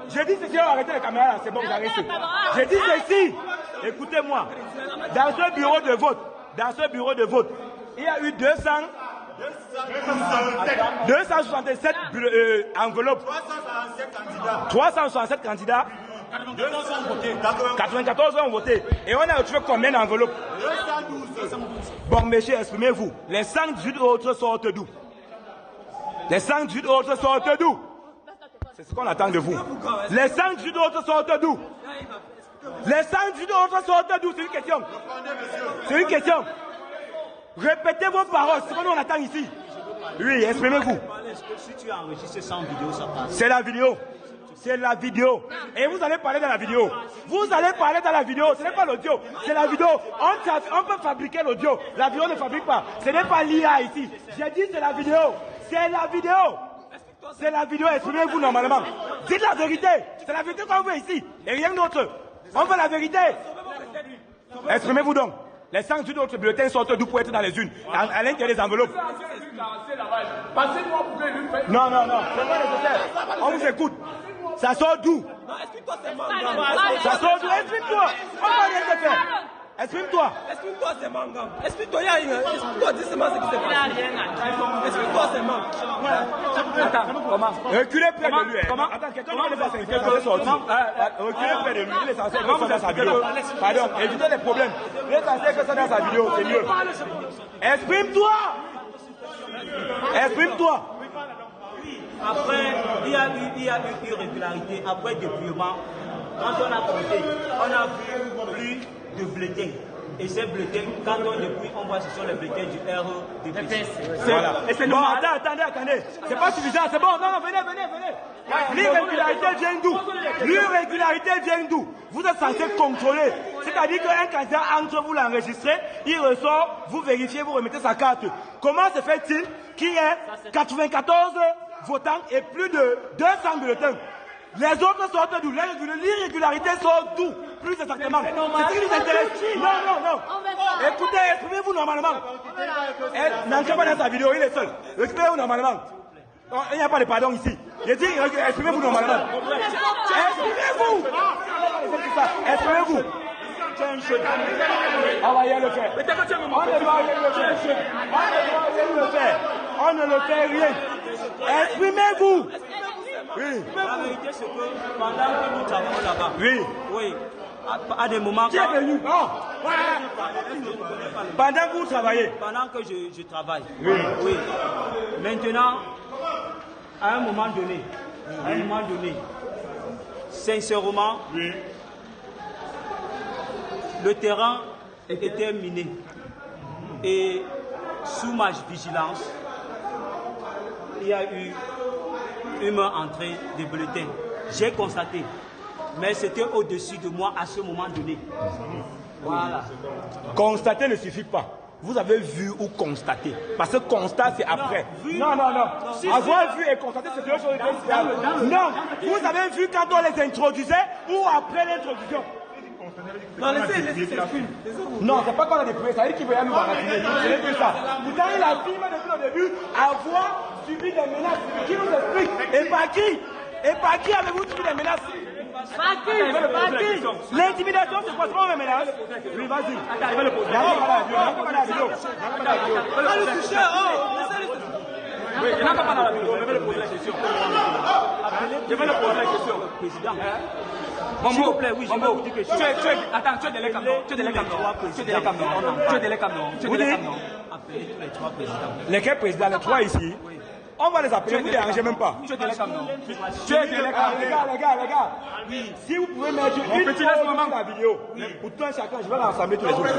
J'ai dit ceci, arrêtez les caméras là, c'est bon, vous arrêtez. J'ai dit ceci, écoutez-moi. Dans ce bureau de vote, il y a eu 267 enveloppes. 367 candidats. 94 ont voté. Et on a retrouvé combien d'enveloppes? Bon, messieurs, exprimez-vous. Les 118 autres sortent d'où? Les 118 autres sortent d'où? C'est ce qu'on attend de vous. Les 118 autres sortent d'où? Les 118 autres sortent d'où? C'est une question. C'est une question. Répétez vos paroles, c'est ce qu'on attend ici. Oui, exprimez-vous. Si tu as enregistré sans vidéo, ça passe. C'est la vidéo. C'est la vidéo. Et vous allez parler dans la vidéo. Vous allez parler dans la vidéo. Ce n'est pas l'audio. C'est la vidéo. On peut fabriquer l'audio. La vidéo ne fabrique pas. Ce n'est pas l'IA ici. J'ai dit c'est la vidéo. C'est la vidéo. C'est la vidéo. Exprimez-vous normalement. Dites la vérité. C'est la vérité qu'on veut ici. Et rien d'autre. On veut la vérité. Exprimez-vous donc. Les 118 autres bulletins sortent d'où pour être dans les unes. À l'intérieur des enveloppes. Non, non, non. C'est pas nécessaire. On vous écoute. Ça sort d'où? Ça sort d'où? Explique-toi. On va rien te faire. Exprime-toi. Explique-toi, c'est mangam. Explique-toi, explique-toi, dis-moi ce qui s'est passé. Explique-toi, c'est mangam. Attends, comment? Reculez près de lui. Attends, quelqu'un va le faire sortir. Reculez près de lui. Il est censé faire ça dans sa vidéo. Pardon, évitez les problèmes. Il est censé faire ça dans sa vidéo, c'est mieux. Exprime-toi. Exprime-toi. Après, il y a eu irrégularité. Après dépouillement, quand on a compté, on a vu plus de bulletins. Et ces bulletins, quand on dépouille, on voit que ce sont les bulletins du RDPC. Voilà. Et c'est bon, attendez. C'est pas suffisant, c'est bon. Non, venez. L'irrégularité vient d'où? L'irrégularité vient d'où? Vous êtes censé contrôler. C'est-à-dire qu'un candidat entre, vous l'enregistrez, il ressort, vous vérifiez, vous remettez sa carte. Comment se fait-il qu'il y ait 94 votants et plus de 200 bulletins? Les autres sortent d'où? L'irrégularité sort d'où? Plus exactement. C'est ce qui nous intéresse. Non. Écoutez, exprimez-vous normalement. N'entrez pas dans sa vidéo, il est seul. Exprimez-vous normalement. Il n'y a pas de pardon ici. J'ai dit, exprimez-vous normalement. Exprimez-vous. On va y aller le faire. On ne le fait rien. Exprimez-vous. Oui. La vérité, c'est que pendant que nous travaillons là-bas, oui, à des moments. Qui est venu? Pendant que vous travaillez? Pendant que je travaille. Oui. Maintenant, à un moment donné, sincèrement, le terrain était miné. Et sous ma vigilance, il y a eu une entrée des bulletins. J'ai constaté, mais c'était au-dessus de moi à ce moment donné. Voilà. Constater ne suffit pas. Vous avez vu ou constaté? Parce que constat, c'est après. Non. Avoir vu et constater, c'est deux choses différentes. Non, vous avez vu quand on les introduisait ou après l'introduction? Non, laissez s'exprimer. Non, c'est pas qu'on a dépouillé, ça veut dire qu'il veut nous baratiner. C'est plus ça. Pourtant, il affirme depuis le début avoir subi des menaces. Qui nous explique? Et par qui? Avez-vous subi des menaces? Par qui? L'intimidation, c'est quoi? C'est une menace? Oui, vas-y. Attends, il va le poser. Oui, il n'a pas dans la vidéo, je vais le poser la question. Je vais le poser la question. Président. S'il vous plaît, oui, je vais vous dire quelque chose. Attends, tu es délai Cameroun. Tu es délai Cameroun. Appelez tous les trois présidents. Lesquels présidents? Les trois ici? On va les appeler, vous ne dérangez même pas. Tu es délai Cameroun. Les gars. Si vous pouvez mettre une photo sur la vidéo, pour tout un chacun, je vais rassembler tous les autres.